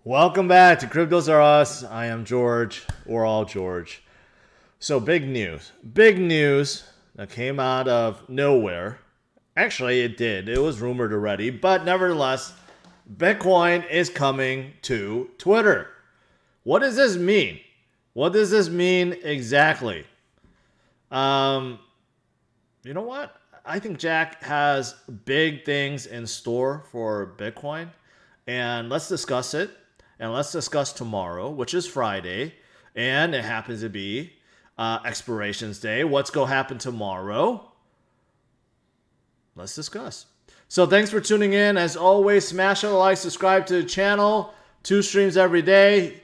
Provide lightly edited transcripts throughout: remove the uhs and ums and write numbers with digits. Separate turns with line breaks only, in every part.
Welcome back to CryptosRUs. I am George, or all George. So big news that came out of nowhere. Actually, it did. It was rumored already, but nevertheless, Bitcoin is coming to Twitter. What does this mean? What does this mean exactly? You know what? I think Jack has big things in store for Bitcoin, and let's discuss it. And let's discuss tomorrow, which is Friday, and it happens to be expirations day. What's going to happen tomorrow? Let's discuss. So thanks for tuning in. As always, smash a like, subscribe to the channel. 2 streams every day,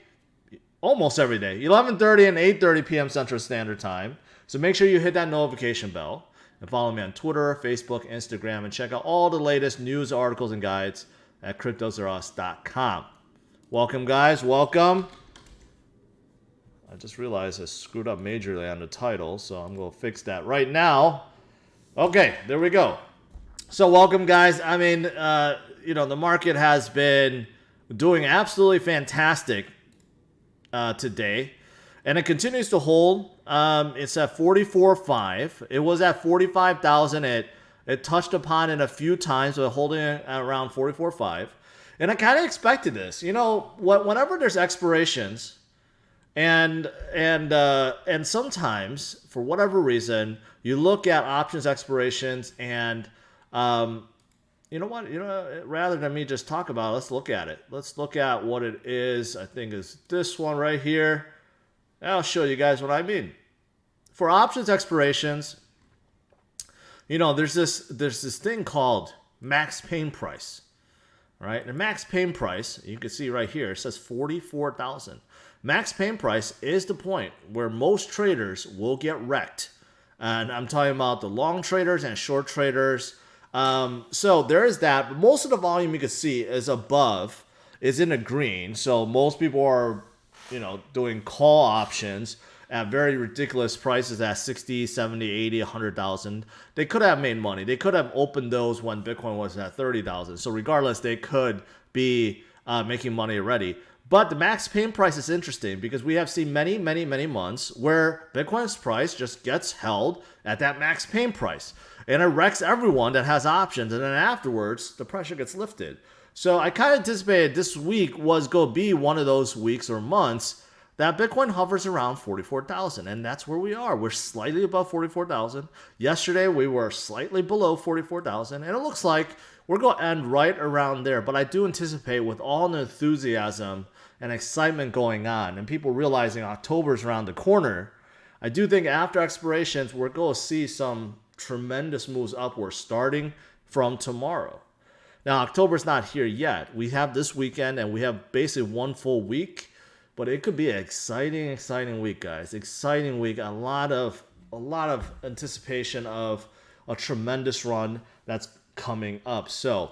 almost every day, 11:30 and 8:30 p.m. Central Standard Time. So make sure you hit that notification bell and follow me on Twitter, Facebook, Instagram, and check out all the latest news, articles, and guides at CryptosRUs.com. Welcome, guys. Welcome. I just realized I screwed up majorly on the title, so I'm going to fix that right now. Okay, there we go. So welcome, guys. I mean, the market has been doing absolutely fantastic today, and it continues to hold. It's at 44.5. It was at 45,000. It touched upon it a few times, but holding it at around 44.5. And I kind of expected this. You know, whenever there's expirations, and sometimes for whatever reason you look at options expirations, and you know what? Rather than me just talk about it, let's look at it. Let's look at what it is. I think is this one right here. I'll show you guys what I mean. For options expirations, there's this thing called max pain price. Right, the max pain price, you can see right here, it says 44,000. Max pain price is the point where most traders will get wrecked. And I'm talking about the long traders and short traders. So there is that. But most of the volume you can see is in the green. So most people are, doing call options at very ridiculous prices at 60, 70, 80, 100,000. They could have made money. They could have opened those when Bitcoin was at 30,000. So regardless, they could be making money already. But the max pain price is interesting because we have seen many, many, many months where Bitcoin's price just gets held at that max pain price. And it wrecks everyone that has options. And then afterwards, the pressure gets lifted. So I kind of anticipated this week was going to be one of those weeks or months that Bitcoin hovers around 44,000, and that's where we are. We're slightly above 44,000. Yesterday, we were slightly below 44,000, and it looks like we're going to end right around there. But I do anticipate with all the enthusiasm and excitement going on, and people realizing October's around the corner, I do think after expirations, we're going to see some tremendous moves upward starting from tomorrow. Now, October's not here yet. We have this weekend, and we have basically one full week. But it could be an exciting week, guys. Exciting week. A lot of anticipation of a tremendous run that's coming up. So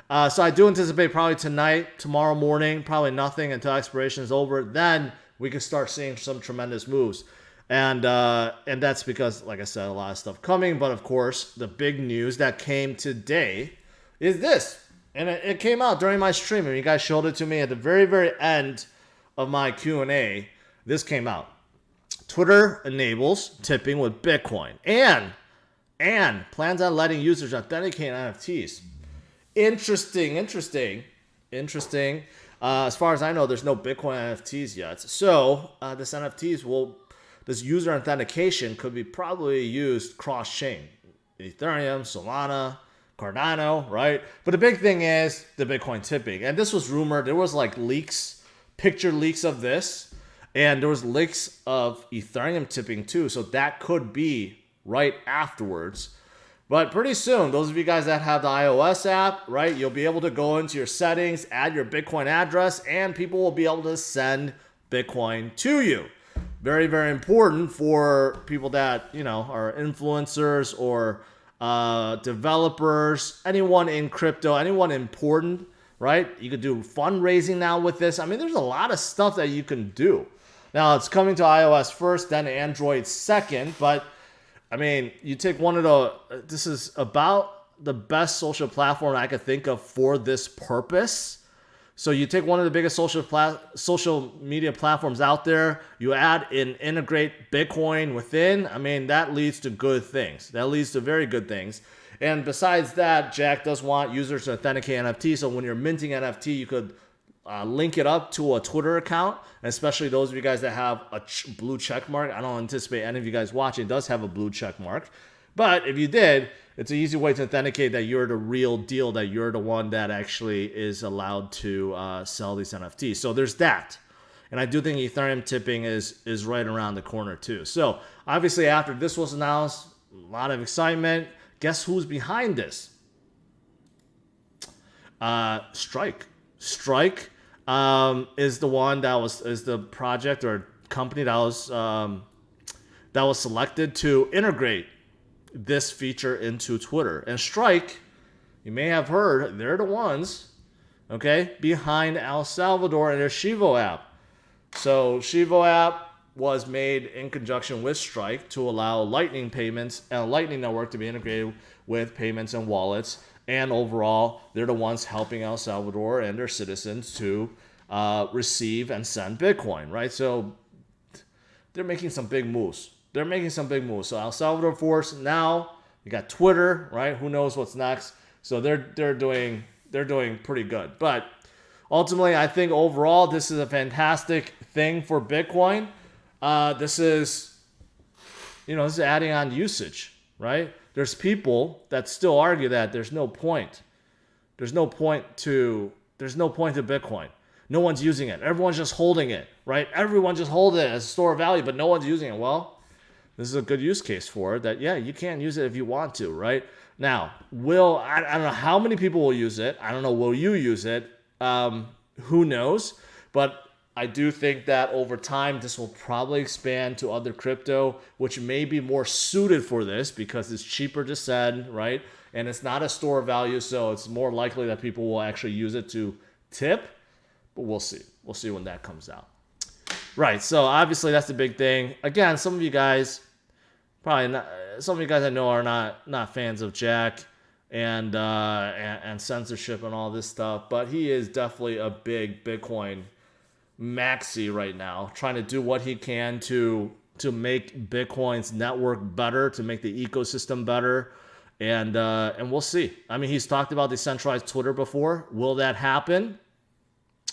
I do anticipate probably tonight, tomorrow morning, probably nothing until expiration is over. Then we can start seeing some tremendous moves. And that's because, like I said, a lot of stuff coming. But of course, the big news that came today is this. And it came out during my stream. And you guys showed it to me at the very, very end of my Q&A. This came out. Twitter enables tipping with Bitcoin and plans on letting users authenticate NFTs. Interesting. As far as I know, there's no Bitcoin NFTs yet. So this user authentication could be probably used cross-chain. Ethereum, Solana, Cardano, right? But the big thing is the Bitcoin tipping. And this was rumored. There was like picture leaks of this, and there was leaks of Ethereum tipping too, so that could be right afterwards. But pretty soon, those of you guys that have the iOS app, right, you'll be able to go into your settings, add your Bitcoin address, and people will be able to send Bitcoin to you. Very, very important for people that, are influencers or developers, anyone in crypto, anyone important. Right? You could do fundraising now with this. I mean, there's a lot of stuff that you can do. Now, it's coming to iOS first, then Android second. But, I mean, you take this is about the best social platform I could think of for this purpose. So you take one of the biggest social media platforms out there, you add and integrate Bitcoin within. I mean, that leads to good things. That leads to very good things. And besides that, Jack does want users to authenticate NFT. So when you're minting NFT, you could link it up to a Twitter account, and especially those of you guys that have a blue check mark. I don't anticipate any of you guys watching does have a blue check mark. But if you did, it's an easy way to authenticate that you're the real deal, that you're the one that actually is allowed to sell these NFTs. So there's that. And I do think Ethereum tipping is right around the corner too. So obviously after this was announced, a lot of excitement. Guess who's behind this? Strike. Strike is the one is the project or company that was selected to integrate this feature into Twitter. And Strike, you may have heard, they're the ones, okay, behind El Salvador and their Shivo app. So Shivo app was made in conjunction with Strike to allow Lightning payments and Lightning network to be integrated with payments and wallets. And overall, they're the ones helping El Salvador and their citizens to receive and send Bitcoin, right? So they're making some big moves. So El Salvador Force, now you got Twitter, right? Who knows what's next? So they're doing pretty good. But ultimately, I think overall this is a fantastic thing for Bitcoin. This is adding on usage, right? There's people that still argue that there's no point. There's no point to Bitcoin. No one's using it. Everyone's just holding it, right? Everyone just holds it as a store of value, but no one's using it. Well, this is a good use case for it, that, yeah, you can use it if you want to, right? Now, I don't know how many people will use it. I don't know, will you use it? Who knows? But I do think that over time, this will probably expand to other crypto, which may be more suited for this because it's cheaper to send, right? And it's not a store of value, so it's more likely that people will actually use it to tip. But we'll see. We'll see when that comes out. Right, so obviously that's the big thing. Again, some of you guys I know are not fans of Jack and censorship and all this stuff, but he is definitely a big Bitcoin maxi right now, trying to do what he can to make Bitcoin's network better, to make the ecosystem better, and we'll see. I mean, he's talked about decentralized Twitter before. Will that happen?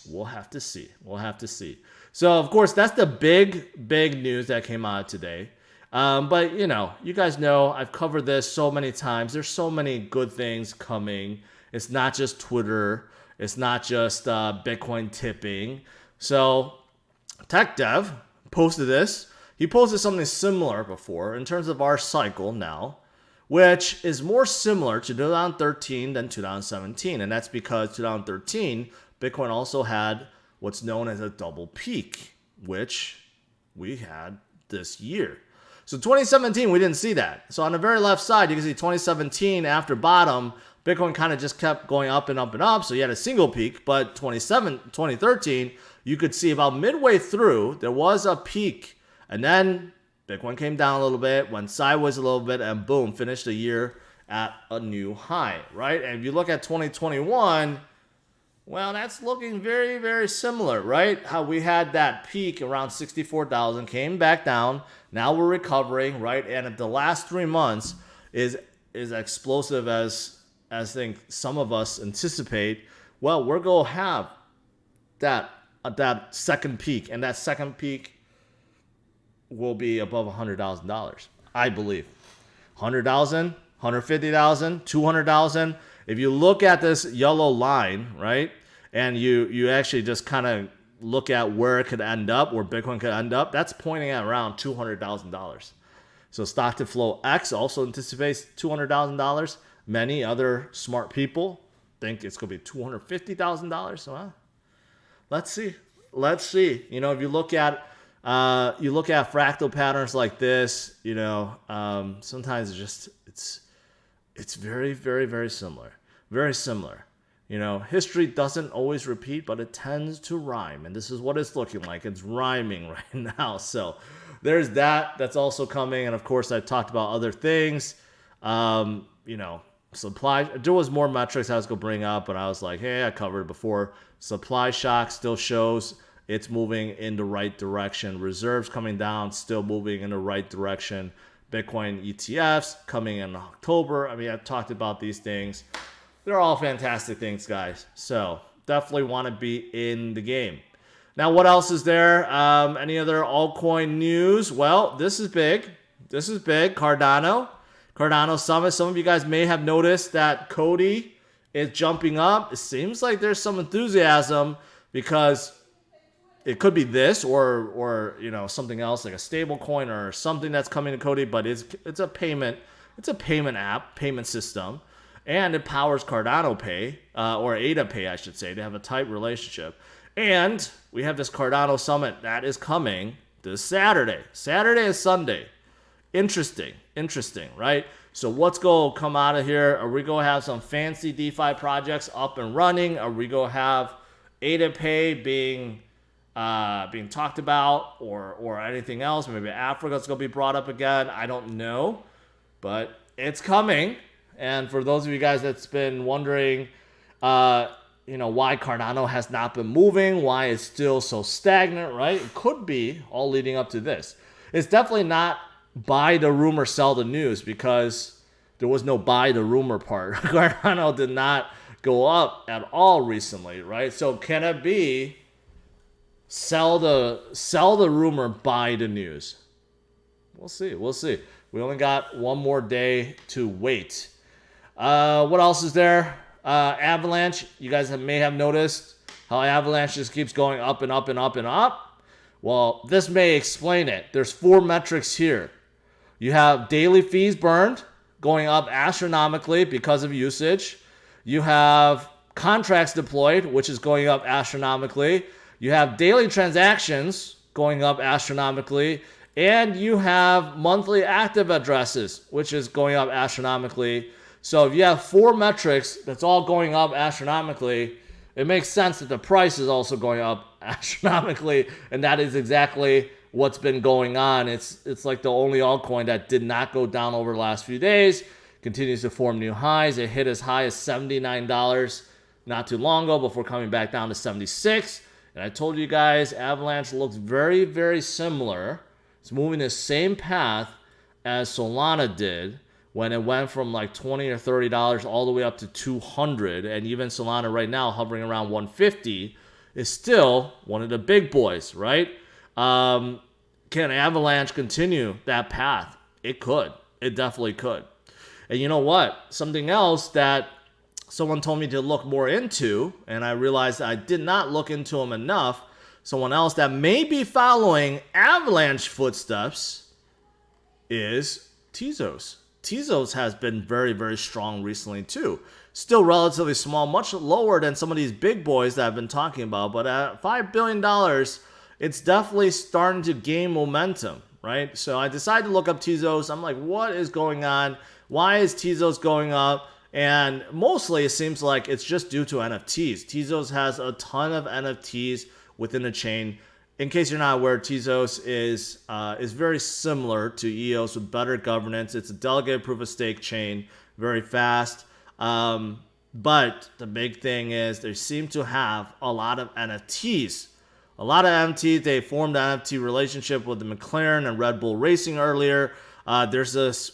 We'll have to see. So, of course, that's the big news that came out today. But, you guys know I've covered this so many times. There's so many good things coming. It's not just Twitter. It's not just Bitcoin tipping. So, TechDev posted this. He posted something similar before in terms of our cycle now, which is more similar to 2013 than 2017. And that's because 2013, Bitcoin also had what's known as a double peak, which we had this year. So 2017, we didn't see that. So on the very left side, you can see 2017 after bottom, Bitcoin kind of just kept going up and up and up. So you had a single peak, but 2013, you could see about midway through, there was a peak. And then Bitcoin came down a little bit, went sideways a little bit, and boom, finished the year at a new high, right? And if you look at 2021, well, that's looking very, very similar, right? How we had that peak around 64,000, came back down. Now we're recovering, right? And if the last 3 months is explosive as I think some of us anticipate, well, we're going to have that second peak. And that second peak will be above $100,000, I believe. 100,000, 150,000, 200,000. If you look at this yellow line, right, and you actually just kind of look at where it could end up, where Bitcoin could end up, that's pointing at around $200,000. So Stock to Flow X also anticipates $200,000. Many other smart people think it's going to be $250,000. So let's see. If you look at fractal patterns like this, sometimes it's very, very, very similar. Very similar. History doesn't always repeat, but it tends to rhyme. And this is what it's looking like. It's rhyming right now. So there's that. That's also coming. And of course, I talked about other things. Supply, there was more metrics I was going to bring up, but I was like, hey, I covered it before. Supply shock still shows it's moving in the right direction. Reserves coming down, still moving in the right direction. Bitcoin ETFs coming in October. I mean, I've talked about these things. They're all fantastic things, guys. So definitely want to be in the game. Now, what else is there? Any other altcoin news? Well, this is big. This is big. Cardano Summit. Some of you guys may have noticed that Cody is jumping up. It seems like there's some enthusiasm because it could be this or you know, something else like a stable coin or something that's coming to Cody, but it's a payment app, payment system, and it powers Cardano Pay or ADA Pay, I should say. They have a tight relationship. And we have this Cardano Summit that is coming this Saturday and Sunday. Interesting, right? So what's going to come out of here? Are we going to have some fancy DeFi projects up and running? Are we going to have ADA Pay being talked about or anything else? Maybe Africa's going to be brought up again. I don't know, but it's coming. And for those of you guys that's been wondering, you know, why Cardano has not been moving, why it's still so stagnant, right? It could be all leading up to this. It's definitely not buy the rumor, sell the news, because there was no buy the rumor part. Cardano did not go up at all recently, right? So can it be sell the rumor, buy the news? We'll see. We only got one more day to wait. What else is there? Avalanche. You guys may have noticed how Avalanche just keeps going up and up and up and up. Well, this may explain it. There's 4 metrics here. You have daily fees burned going up astronomically because of usage. You have contracts deployed, which is going up astronomically. You have daily transactions going up astronomically. And you have monthly active addresses, which is going up astronomically. So if you have 4 metrics that's all going up astronomically, it makes sense that the price is also going up astronomically. And that is exactly what's been going on. It's like the only altcoin that did not go down over the last few days, continues to form new highs. It hit as high as $79 not too long ago before coming back down to 76. And I told you guys, Avalanche looks very, very similar. It's moving the same path as Solana did when it went from like $20 or $30 all the way up to $200. And even Solana right now hovering around $150 is still one of the big boys, right? Can Avalanche continue that path? It could. It definitely could. And you know what? Something else that someone told me to look more into, and I realized I did not look into them enough, someone else that may be following Avalanche footsteps is Tezos. Tezos has been very, very strong recently too. Still relatively small, much lower than some of these big boys that I've been talking about, but at $5 billion, it's definitely starting to gain momentum, right? So I decided to look up Tezos. I'm like, what is going on? Why is Tezos going up? And mostly it seems like it's just due to NFTs. Tezos has a ton of NFTs within the chain. In case you're not aware, Tezos is very similar to EOS with better governance. It's a delegated proof of stake chain, very fast. But the big thing is they seem to have a lot of NFTs. A lot of NFTs. They formed an NFT relationship with the McLaren and Red Bull Racing earlier. There's this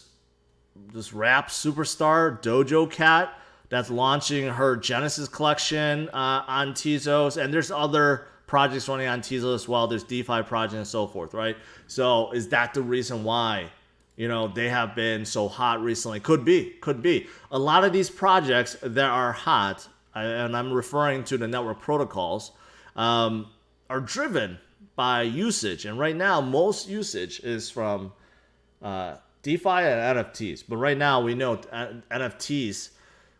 rap superstar, Dojo Cat, that's launching her Genesis collection on Tezos. And there's other projects running on Tezos as well. There's DeFi projects and so forth, right? So is that the reason why, you know, they have been so hot recently? Could be. A lot of these projects that are hot, and I'm referring to the network protocols, are driven by usage. And right now, most usage is from DeFi and NFTs. But right now, we know NFTs,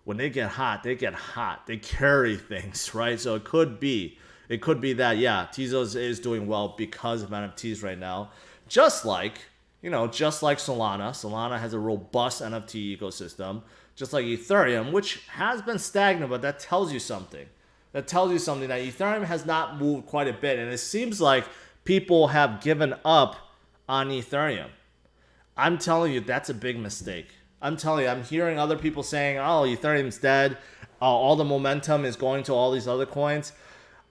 when they get hot, they carry things, right? So it could be that, yeah, Tezos is doing well because of NFTs right now. Just like Solana. Solana has a robust NFT ecosystem, just like Ethereum, which has been stagnant, but that tells you something. That Ethereum has not moved quite a bit, and it seems like people have given up on Ethereum. I'm telling you, that's a big mistake. I'm telling you, I'm hearing other people saying, oh, Ethereum's dead. All the momentum is going to all these other coins.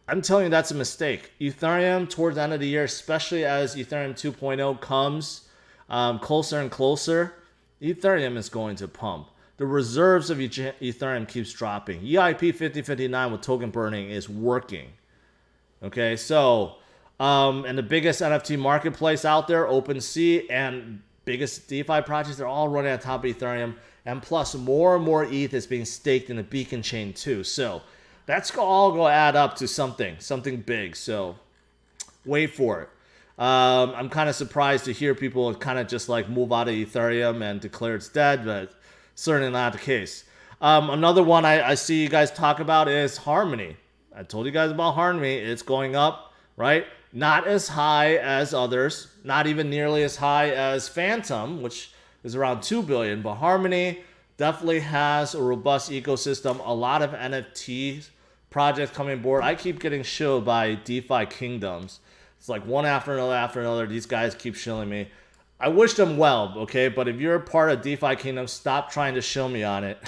I'm telling you, that's a mistake. Ethereum, towards the end of the year, especially as Ethereum 2.0 comes closer and closer, Ethereum is going to pump. The reserves of Ethereum keeps dropping. EIP 5059 with token burning is working. Okay, so, and the biggest NFT marketplace out there, OpenSea, and biggest DeFi projects, they're all running on top of Ethereum. And plus, more and more ETH is being staked in the Beacon chain too. So, that's all going to add up to something big. So, wait for it. I'm kind of surprised to hear people kind of just like move out of Ethereum and declare it's dead, but certainly not the case. Another one I see you guys talk about is Harmony. I told you guys about Harmony. It's going up, right? Not as high as others, not even nearly as high as Phantom, which is around 2 billion, but Harmony definitely has a robust ecosystem, a lot of NFT projects coming aboard. I keep getting shilled by DeFi Kingdoms. It's like one after another. These guys keep shilling me. I wish them well, okay? But if you're a part of DeFi Kingdom, stop trying to shill me on it.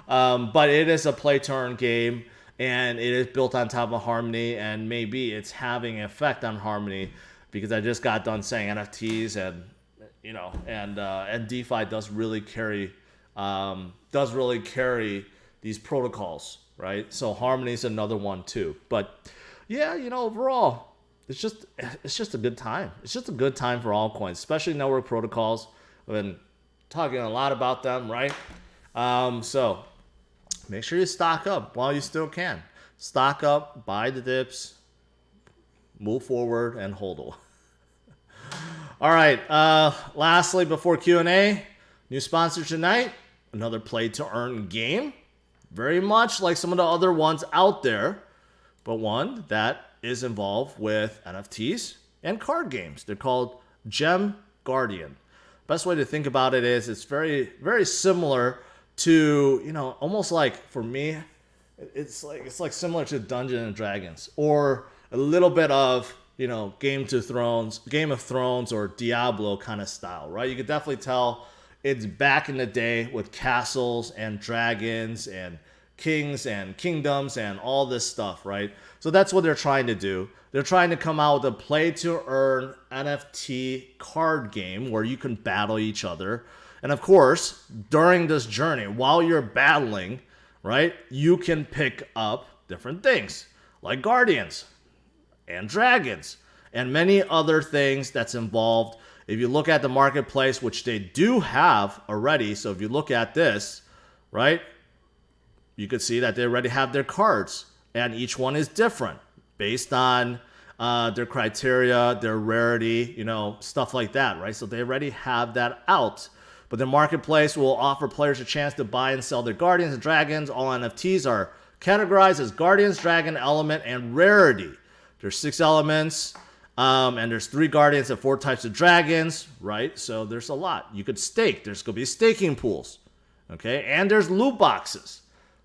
But it is a play-to-earn game, and it is built on top of Harmony, and maybe it's having an effect on Harmony because I just got done saying NFTs and and DeFi does really carry these protocols, right? So Harmony is another one too. But yeah, overall, it's just a good time. It's just a good time for altcoins, especially network protocols. I've been talking a lot about them, right? So make sure you stock up while you still can. Stock up, buy the dips, move forward, and hodl. All right. Lastly, before Q&A, new sponsor tonight, another play-to-earn game. Very much like some of the other ones out there, but one that is involved with NFTs and card games. They're called Gem Guardian. Best way to think about it is it's very, very similar to, almost like, for me, it's like similar to Dungeons and Dragons, or a little bit of, Game of Thrones or Diablo kind of style, right? You could definitely tell it's back in the day with castles and dragons and kings and kingdoms and all this stuff, right? So that's what they're trying to do. They're trying to come out with a play-to-earn NFT card game where you can battle each other. And of course, during this journey, while you're battling, right, you can pick up different things like guardians and dragons and many other things that's involved. If you look at the marketplace, which they do have already, so if you look at this, right, you could see that they already have their cards, and each one is different based on their criteria, their rarity, stuff like that, right? So they already have that out. But the marketplace will offer players a chance to buy and sell their guardians and dragons. All NFTs are categorized as guardians, dragon, element, and rarity. There's 6 elements, and there's 3 guardians and 4 types of dragons, right? So there's a lot. You could stake. There's going to be staking pools, okay? And there's loot boxes.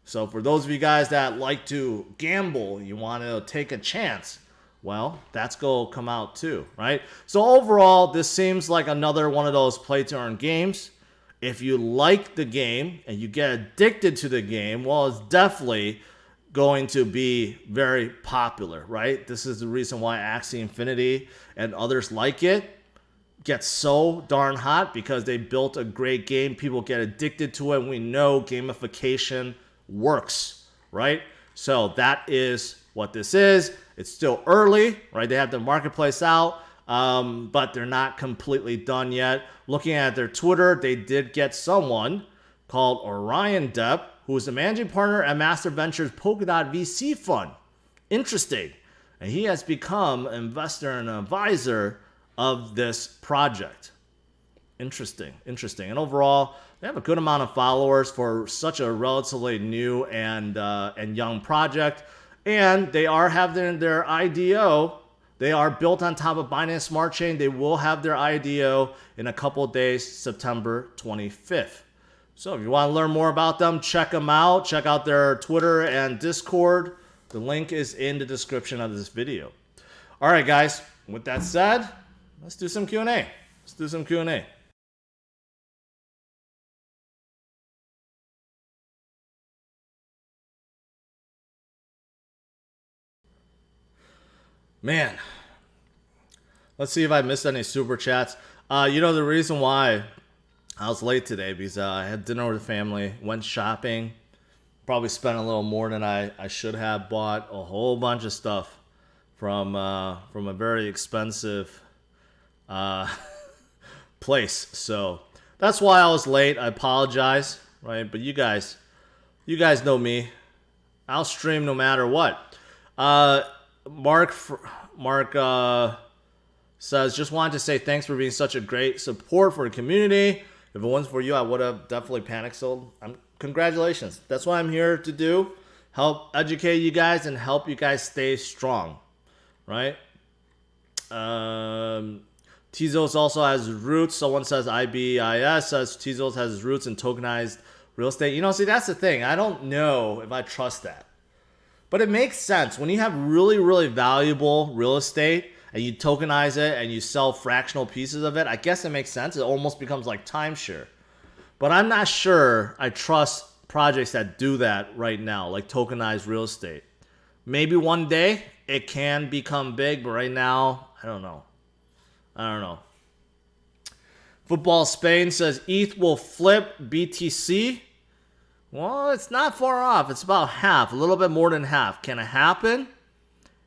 So for those of you guys that like to gamble, you want to take a chance, well, that's going to come out too, right? So overall, this seems like another one of those play-to-earn games. If you like the game and you get addicted to the game, well, it's definitely going to be very popular, right? This is the reason why Axie Infinity and others like it get so darn hot, because they built a great game. People get addicted to it. And we know gamification works, right? So that is what this is. It's still early, right? They have the marketplace out, but they're not completely done yet. Looking at their Twitter, they did get someone called Orion Depp, who is the managing partner at Master Ventures Polkadot VC Fund. Interesting. And he has become an investor and an advisor of this project. Interesting. And overall, they have a good amount of followers for such a relatively new and young project. And they are having their IDO. They are built on top of Binance Smart Chain. They will have their IDO in a couple of days, September 25th. So if you want to learn more about them, check them out. Check out their Twitter and Discord. The link is in the description of this video. All right, guys. With that said, let's do some Q&A. Man, let's see if I missed any super chats. The reason why I was late today because I had dinner with the family, went shopping, probably spent a little more than I should have. Bought a whole bunch of stuff from a very expensive place. So that's why I was late. I apologize, right? But you guys know me. I'll stream no matter what. Mark says, just wanted to say thanks for being such a great support for the community. If it wasn't for you, I would have definitely panic sold. Congratulations. That's what I'm here to do. Help educate you guys and help you guys stay strong, right? Tezos also has roots. Someone says IBIS says Tezos has roots in tokenized real estate. See, that's the thing. I don't know if I trust that. But it makes sense. When you have really, really valuable real estate and you tokenize it and you sell fractional pieces of it, I guess it makes sense. It almost becomes like timeshare. But I'm not sure I trust projects that do that right now, like tokenized real estate. Maybe one day it can become big, but right now, I don't know. Football Spain says ETH will flip BTC. Well, it's not far off. It's about half, a little bit more than half. Can it happen?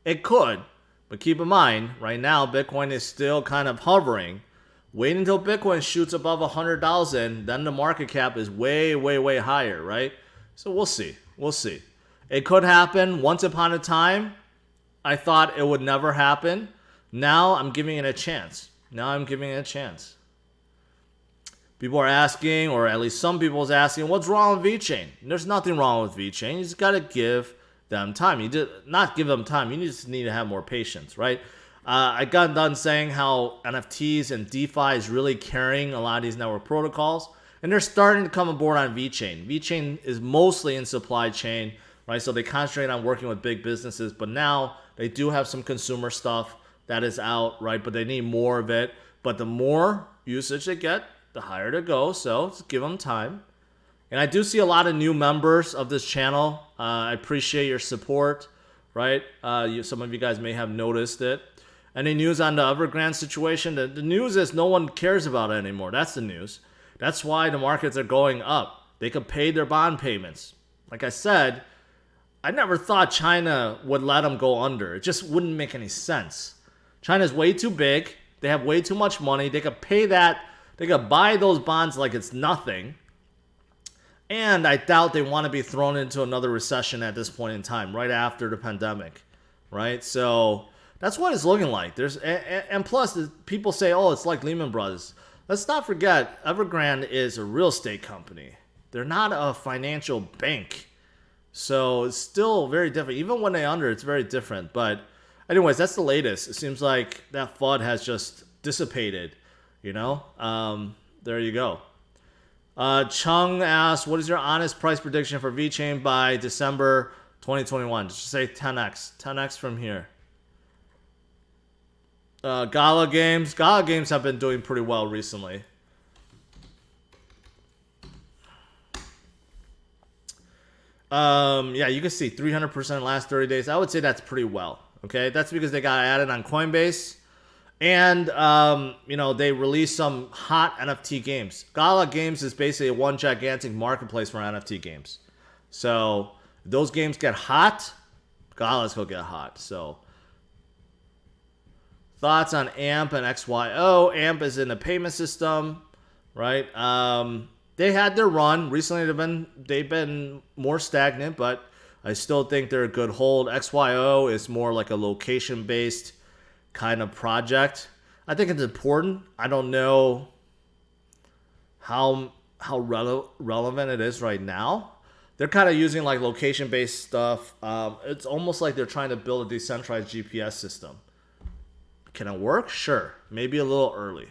It could. But keep in mind, right now, Bitcoin is still kind of hovering. Wait until Bitcoin shoots above 100,000, then the market cap is way, way, way higher, right? So we'll see. It could happen. Once upon a time, I thought it would never happen. Now I'm giving it a chance. People are asking, or at least some people is asking, what's wrong with VeChain? There's nothing wrong with VeChain. You just got to give them time. You did not give them time. You just need to have more patience, right? I got done saying how NFTs and DeFi is really carrying a lot of these network protocols, and they're starting to come aboard on VeChain. VeChain is mostly in supply chain, right? So they concentrate on working with big businesses, but now they do have some consumer stuff that is out, right? But they need more of it. But the more usage they get, the higher to go. So just give them time. And I do see a lot of new members of this channel. I appreciate your support, right? Some of you guys may have noticed it. Any news on the Evergrande situation? The news is no one cares about it anymore. That's the news. That's why the markets are going up. They could pay their bond payments. Like I said, I never thought China would let them go under. It just wouldn't make any sense. China's way too big. They have way too much money. They could pay that. They could buy those bonds like it's nothing. And I doubt they want to be thrown into another recession at this point in time, right after the pandemic, right? So that's what it's looking like. And plus, people say, oh, it's like Lehman Brothers. Let's not forget, Evergrande is a real estate company. They're not a financial bank. So it's still very different. Even when they're under, it's very different. But anyways, that's the latest. It seems like that FUD has just dissipated, There you go. Chung asks, what is your honest price prediction for VeChain by December 2021? Just say 10x. 10x from here. Gala Games. Gala Games have been doing pretty well recently. Yeah, you can see 300% last 30 days. I would say that's pretty well. Okay, that's because they got added on Coinbase. And, they released some hot NFT games. Gala Games is basically one gigantic marketplace for NFT games. So, if those games get hot, Gala's going to get hot. So, thoughts on AMP and XYO. AMP is in the payment system, right? They had their run. Recently, they've been more stagnant, but I still think they're a good hold. XYO is more like a location-based kind of project. I think it's important. I don't know how relevant it is right now. They're kind of using like location-based stuff. It's almost like they're trying to build a decentralized GPS system. Can it work? Sure. Maybe a little early.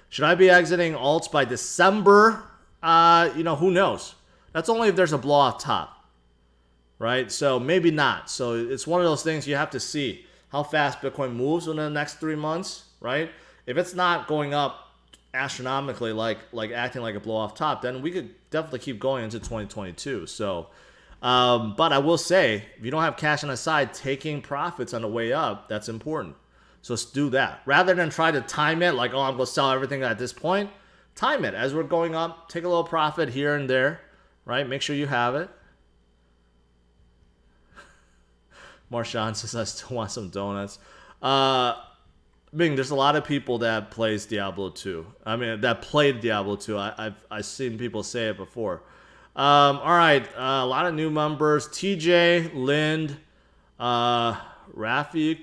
Should I be exiting alts by December? Who knows? That's only if there's a blow off top, right? So maybe not. So it's one of those things you have to see how fast Bitcoin moves in the next 3 months, right? If it's not going up astronomically, like acting like a blow off top, then we could definitely keep going into 2022. So But I will say, if you don't have cash on the side, taking profits on the way up, that's important. So let's do that. Rather than try to time it, like, oh, I'm going to sell everything at this point, time it. As we're going up, take a little profit here and there, right? Make sure you have it. Marshawn says, I still want some donuts. Bing, there's a lot of people that plays Diablo 2. I mean, that played Diablo 2. I've seen people say it before. All right, a lot of new members. TJ, Lind, Rafik.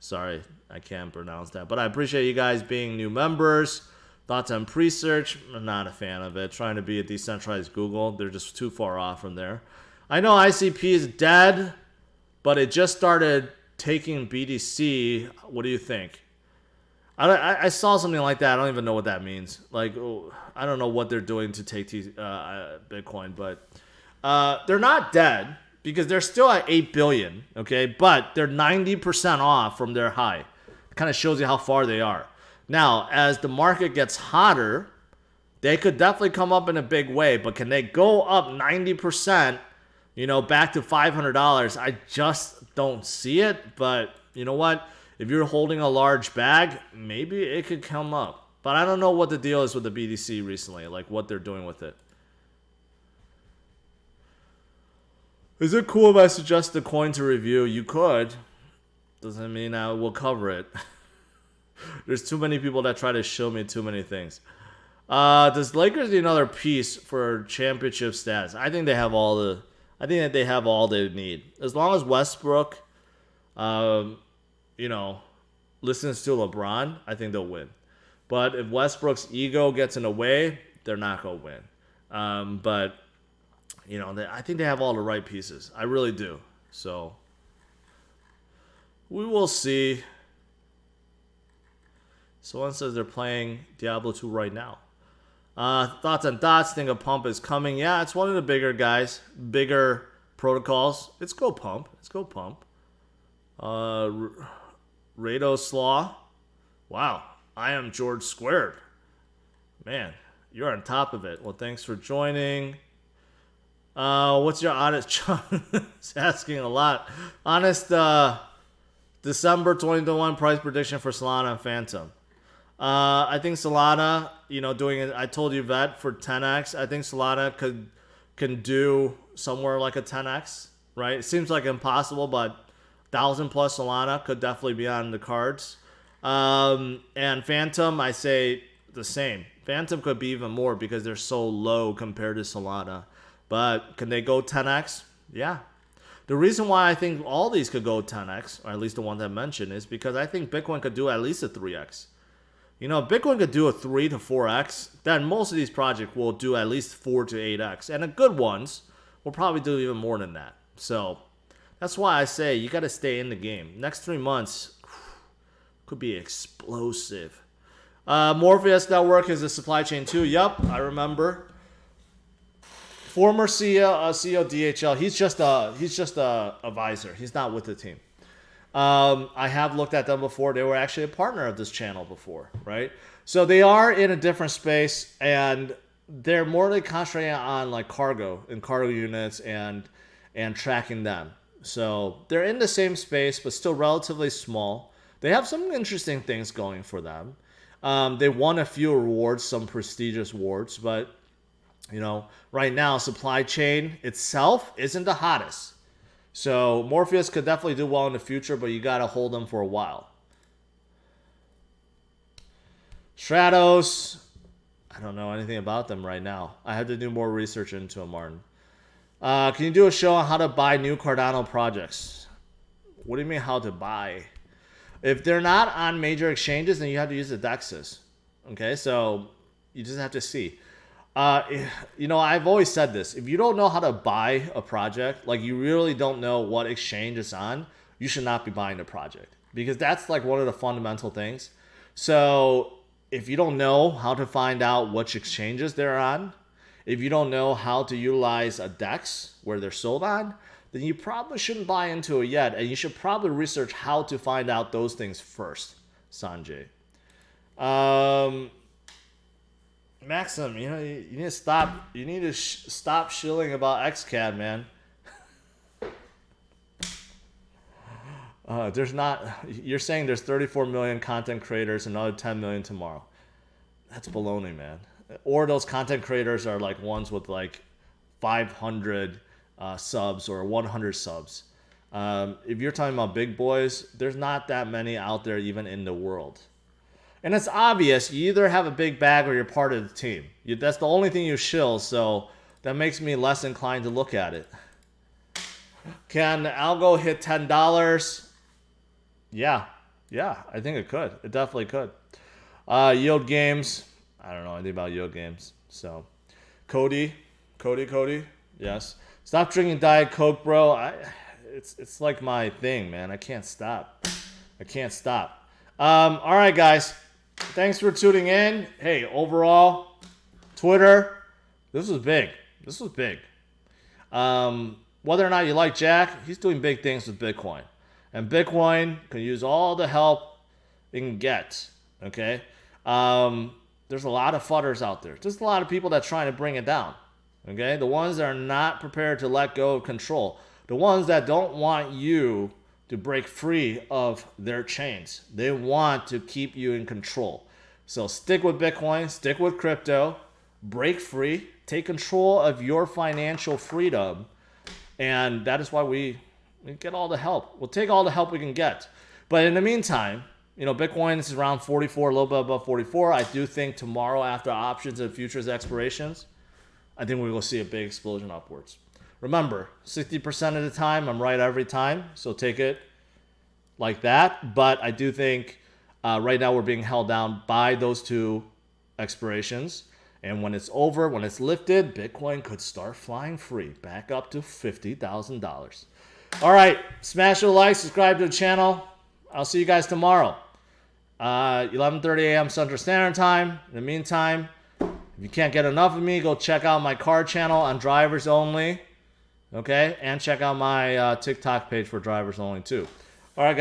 Sorry, I can't pronounce that. But I appreciate you guys being new members. Thoughts on pre-search? I'm not a fan of it. Trying to be a decentralized Google. They're just too far off from there. I know ICP is dead, but it just started taking BTC. What do you think? I saw something like that. I don't even know what that means. Like, I don't know what they're doing to take Bitcoin, but they're not dead because they're still at 8 billion, okay? But they're 90% off from their high. It kind of shows you how far they are. Now, as the market gets hotter, they could definitely come up in a big way, but can they go up 90%, back to $500? I just don't see it, but you know what? If you're holding a large bag, maybe it could come up. But I don't know what the deal is with the BTC recently, like what they're doing with it. Is it cool if I suggest the coin to review? You could. Doesn't mean I will cover it. There's too many people that try to show me too many things. Does Lakers need another piece for championship status? I think they have all the. I think that they have all they need. As long as Westbrook, listens to LeBron, I think they'll win. But if Westbrook's ego gets in the way, they're not going to win. But, I think they have all the right pieces. I really do. So, we will see. Someone says they're playing Diablo 2 right now. Thoughts on Dots? Think a pump is coming. Yeah, it's one of the bigger guys. Bigger protocols. It's go pump. Rado Slaw. Wow. I am George Squared. Man, you're on top of it. Well, thanks for joining. What's your honest... It's asking a lot. Honest December 2021 price prediction for Solana and Phantom. I think Solana, doing it, I told you Vet for 10x. I think Solana can do somewhere like a 10x, right? It seems like impossible, but 1,000 plus Solana could definitely be on the cards. And Phantom, I say the same. Phantom could be even more because they're so low compared to Solana. But can they go 10x? Yeah. The reason why I think all these could go 10x, or at least the ones I mentioned, is because I think Bitcoin could do at least a 3x. If Bitcoin could do a 3 to 4x, then most of these projects will do at least 4 to 8x. And the good ones will probably do even more than that. So that's why I say you got to stay in the game. Next 3 months could be explosive. Morpheus Network is a supply chain too. Yep, I remember. Former CEO DHL. He's just a advisor. He's not with the team. I have looked at them before. They were actually a partner of this channel before, right? So they are in a different space, and they're more like concentrating on like cargo and cargo units and tracking them. So they're in the same space, but still relatively small. They have some interesting things going for them. They won a few awards, some prestigious awards, but right now supply chain itself isn't the hottest. So Morpheus could definitely do well in the future, but you got to hold them for a while. Stratos, I don't know anything about them right now. I have to do more research into them, Martin. Can you do a show on how to buy new Cardano projects? What do you mean how to buy? If they're not on major exchanges, then you have to use the DEXs. Okay, so you just have to see. I've always said this. If you don't know how to buy a project, like you really don't know what exchange it's on, you should not be buying the project. Because that's like one of the fundamental things. So if you don't know how to find out which exchanges they're on, if you don't know how to utilize a DEX where they're sold on, then you probably shouldn't buy into it yet. And you should probably research how to find out those things first, Sanjay. Maxim, you know, you need to stop. You need to stop shilling about XCAD, man. There's not. You're saying there's 34 million content creators, another 10 million tomorrow. That's baloney, man. Or those content creators are like ones with like 500 subs or 100 subs. If you're talking about big boys, there's not that many out there even in the world. And it's obvious, you either have a big bag or you're part of the team. That's the only thing you shill, so that makes me less inclined to look at it. Can algo hit $10? Yeah, I think it could. It definitely could. Yield games. I don't know anything about yield games. So, Cody, yes. Stop drinking Diet Coke, bro. It's like my thing, man. I can't stop. All right, guys. Thanks for tuning in. Hey, overall, Twitter, this was big. Whether or not you like Jack, he's doing big things with Bitcoin. And Bitcoin can use all the help it can get. Okay? There's a lot of fudders out there. Just a lot of people that are trying to bring it down. Okay? The ones that are not prepared to let go of control. The ones that don't want you to break free of their chains. They want to keep you in control. So stick with Bitcoin, stick with crypto, break free, take control of your financial freedom. And that is why we get all the help. We'll take all the help we can get. But in the meantime, you know, Bitcoin is around 44, a little bit above 44. I do think tomorrow after options and futures expirations, I think we will see a big explosion upwards. Remember, 60% of the time, I'm right every time. So take it like that. But I do think right now we're being held down by those two expirations. And when it's over, when it's lifted, Bitcoin could start flying free back up to $50,000. All right. Smash a like, subscribe to the channel. I'll see you guys tomorrow. 11:30 a.m. Central Standard Time. In the meantime, if you can't get enough of me, go check out my card channel on Drivers Only. Okay? And check out my TikTok page for Drivers Only too. All right, guys.